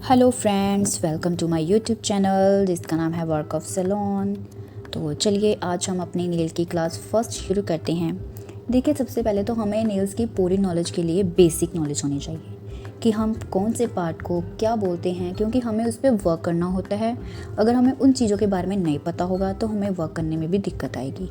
Hello friends, welcome to my YouTube channel जिसका नाम है वर्क ऑफ सैलून। तो चलिए आज हम अपनी नेल की क्लास फर्स्ट शुरू करते हैं। देखिए, सबसे पहले तो हमें नेल्स की पूरी नॉलेज के लिए बेसिक नॉलेज होनी चाहिए कि हम कौन से पार्ट को क्या बोलते हैं, क्योंकि हमें उस पर वर्क करना होता है। अगर हमें उन चीज़ों के बारे में नहीं पता होगा तो हमें वर्क करने में भी दिक्कत आएगी।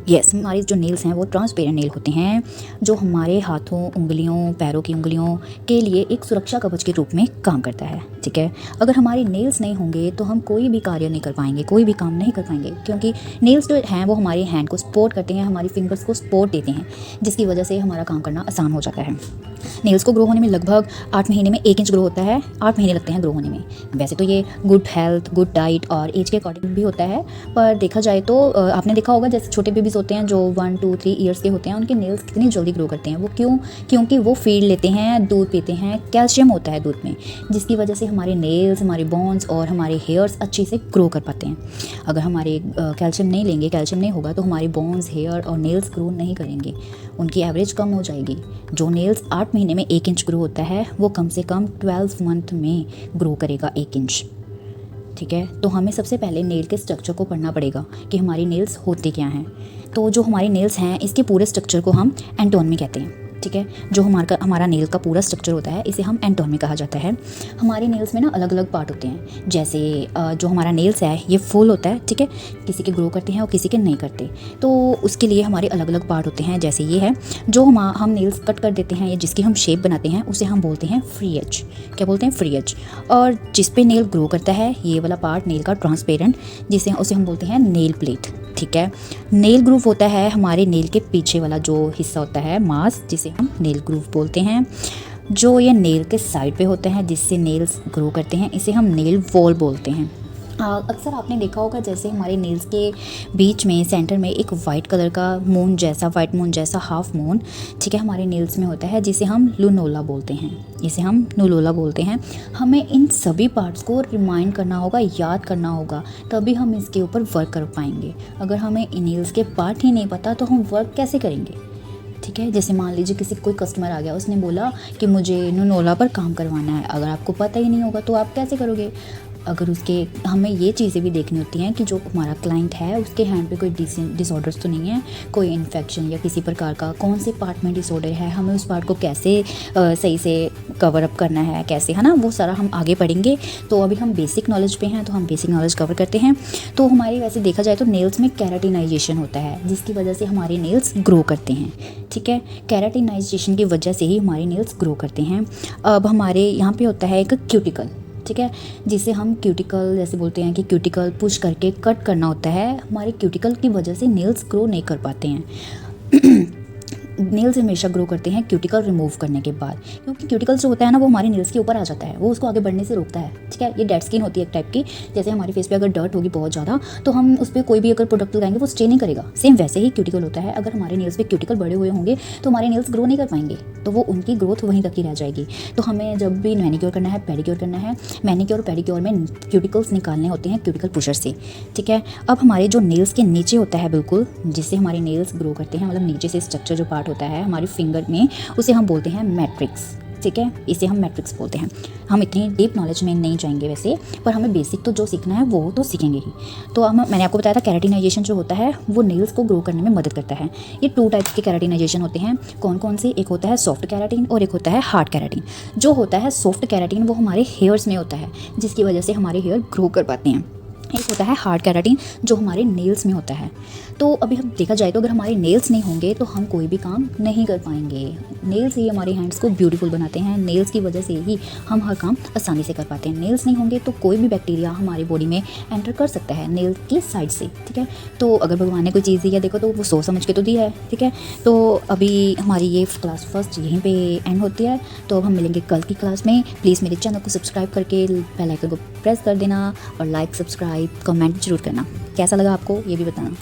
हमारी जो नेल्स हैं वो ट्रांसपेरेंट नेल होते हैं, जो हमारे हाथों, उंगलियों, पैरों की उंगलियों के लिए एक सुरक्षा कवच के रूप में काम करता है। ठीक है, अगर हमारी नेल्स नहीं होंगे तो हम कोई भी कार्य नहीं कर पाएंगे, कोई भी काम नहीं कर पाएंगे, क्योंकि नेल्स जो हैं वो हमारे हैंड को सपोर्ट करते हैं, हमारी फिंगर्स को सपोर्ट देते हैं, जिसकी वजह से हमारा काम करना आसान हो जाता है। नेल्स को ग्रो होने में लगभग 8 महीने में 1 इंच ग्रो होता है। 8 महीने लगते हैं ग्रो होने में। वैसे तो ये गुड हेल्थ, गुड डाइट और एज के अकॉर्डिंग भी होता है, पर देखा जाए तो आपने देखा होगा जैसे छोटे बेबीज़ होते हैं जो 1, 2, 3 ईयर्स के होते हैं, उनके नेल्स कितनी जल्दी ग्रो करते हैं। वो क्योंकि वो फीड लेते हैं, दूध पीते हैं, कैल्शियम होता है दूध में, जिसकी वजह से हमारे नेल्स, हमारे बोन्स और हमारे हेयर्स अच्छे से ग्रो कर पाते हैं। अगर हमारे कैल्शियम नहीं लेंगे, कैल्शियम नहीं होगा तो हमारे बोन्स, हेयर और नेल्स ग्रो नहीं करेंगे, उनकी एवरेज कम हो जाएगी। जो नेल्स 8 महीने में 1 इंच ग्रो होता है वो कम से कम 12 मंथ में ग्रो करेगा 1 इंच। ठीक है, तो हमें सबसे पहले नेल के स्ट्रक्चर को पढ़ना पड़ेगा कि हमारी नेल्स होते क्या हैं। तो जो हमारी नेल्स हैं इसके पूरे स्ट्रक्चर को हम एंटोनमी कहते हैं। ठीक है, जो हमारा नेल का पूरा स्ट्रक्चर होता है इसे हम एंटोनमी कहा जाता है। हमारे नेल्स में ना अलग अलग पार्ट होते हैं, जैसे जो हमारा नेल्स है ये फुल होता है। ठीक है, किसी के ग्रो करते हैं और किसी के नहीं करते, तो उसके लिए हमारे अलग अलग पार्ट होते हैं। जैसे ये है जो हम नेल्स कट कर देते हैं या जिसकी हम शेप बनाते हैं उसे हम बोलते हैं फ्री एज। क्या बोलते हैं? Free age. और जिस पे नेल ग्रो करता है ये वाला पार्ट नेल का ट्रांसपेरेंट, उसे हम बोलते हैं नेल प्लेट। ठीक है, नेल ग्रूव होता है हमारे नेल के पीछे वाला जो हिस्सा होता है मांस, जिसे हम नेल ग्रूव बोलते हैं। जो ये नेल के साइड पे होता है जिससे नेल्स ग्रो करते हैं इसे हम नेल वॉल बोलते हैं। अक्सर आपने देखा होगा जैसे हमारे नेल्स के बीच में सेंटर में एक वाइट कलर का मून जैसा, वाइट मून जैसा हाफ मून, ठीक है, हमारे नेल्स में होता है, जिसे हम लुनोला बोलते हैं। इसे हम नुलोला बोलते हैं। हमें इन सभी पार्ट्स को रिमाइंड करना होगा, याद करना होगा, तभी हम इसके ऊपर वर्क कर पाएंगे। अगर हमें इन नेल्स के पार्ट ही नहीं पता तो हम वर्क कैसे करेंगे? ठीक है, जैसे मान लीजिए किसी कोई कस्टमर आ गया, उसने बोला कि मुझे नुनोला पर काम करवाना है। अगर आपको पता ही नहीं होगा तो आप कैसे करोगे? अगर हमें ये चीज़ें भी देखनी होती हैं कि जो हमारा क्लाइंट है उसके हैंड पे कोई डिसऑर्डर्स तो नहीं है, कोई इन्फेक्शन या किसी प्रकार का कौन से पार्ट में डिसऑर्डर है, हमें उस पार्ट को कैसे सही से कवर अप करना है, कैसे, है ना, वो सारा हम आगे पढ़ेंगे। तो अभी हम बेसिक नॉलेज पे हैं तो हम बेसिक नॉलेज कवर करते हैं। तो हमारी वैसे देखा जाए तो नेल्स में कैराटिनाइजेशन होता है, जिसकी वजह से हमारे नेल्स ग्रो करते हैं। ठीक है, कैराटिनाइजेशन की वजह से ही हमारे नेल्स ग्रो करते हैं। अब हमारे यहाँ पे होता है एक क्यूटिकल, ठीक है, जिसे हम क्यूटिकल जैसे बोलते हैं कि क्यूटिकल पुश करके कट करना होता है। हमारे क्यूटिकल की वजह से नेल्स ग्रो नहीं कर पाते हैं। नेल्स हमेशा ग्रो करते हैं क्यूटिकल रिमूव करने के बाद, क्योंकि क्यूटिकल जो होता है ना वो हमारे नेल्स के ऊपर आ जाता है, वो उसको आगे बढ़ने से रोकता है। ठीक है, ये डेड स्किन होती है एक टाइप की। जैसे हमारे फेस पे अगर डर्ट होगी बहुत ज़्यादा तो हम उस पर कोई भी अगर प्रोडक्ट लगाएंगे वो स्टे नहीं करेगा, सेम वैसे ही क्यूटिकल होता है। अगर हमारे नेल्स पे क्यूटिकल बड़े हुए होंगे तो हमारे नेल्स ग्रो नहीं कर पाएंगे, तो वो उनकी ग्रोथ वहीं तक ही रह जाएगी। तो हमें जब भी मैनिक्योर करना है, पेडिक्योर करना है, मैनिक्योर और पेडिक्योर में क्यूटिकल्स निकालने होते हैं क्यूटिकल पुशर से। ठीक है, अब हमारे जो नेल्स के नीचे होता है बिल्कुल, जिससे हमारे नेल्स ग्रो करते हैं, मतलब नीचे से स्ट्रक्चर जो पार्ट होता है हमारी फिंगर में, उसे हम बोलते हैं मैट्रिक्स। ठीक है, इसे हम मैट्रिक्स बोलते हैं। हम इतनी डीप नॉलेज में नहीं जाएंगे वैसे, पर हमें बेसिक तो जो सीखना है वो तो सीखेंगे ही। तो मैंने आपको बताया था कैराटिनाइजेशन जो होता है वो नेल्स को ग्रो करने में मदद करता है। ये 2 टाइप्स के कैराटिनाइजेशन होते हैं। कौन कौन से? एक होता है सॉफ्ट कैराटिन और एक होता है हार्ड कैराटिन। जो होता है सॉफ्ट कैराटिन वो हमारे हेयर्स में होता है, जिसकी वजह से हमारे हेयर ग्रो कर पाते हैं। एक होता है हार्ड कैराटिन जो हमारे नेल्स में होता है। तो अभी हम देखा जाए तो अगर हमारे नेल्स नहीं होंगे तो हम कोई भी काम नहीं कर पाएंगे। नेल्स ही हमारे हैंड्स को ब्यूटीफुल बनाते हैं, नेल्स की वजह से ही हम हर काम आसानी से कर पाते हैं। नेल्स नहीं होंगे तो कोई भी बैक्टीरिया हमारी बॉडी में एंटर कर सकता है नेल की साइड से। ठीक है, तो अगर भगवान ने कोई चीज़ दी है देखो तो वो सोच समझ के तो दी है। ठीक है, तो अभी हमारी ये क्लास फर्स्ट यहीं पे एंड होती है। तो अब हम मिलेंगे कल की क्लास में। प्लीज़ मेरे चैनल को सब्सक्राइब करके बेल आइकन को प्रेस कर देना और लाइक, सब्सक्राइब, कमेंट जरूर करना। कैसा लगा आपको ये भी बताना।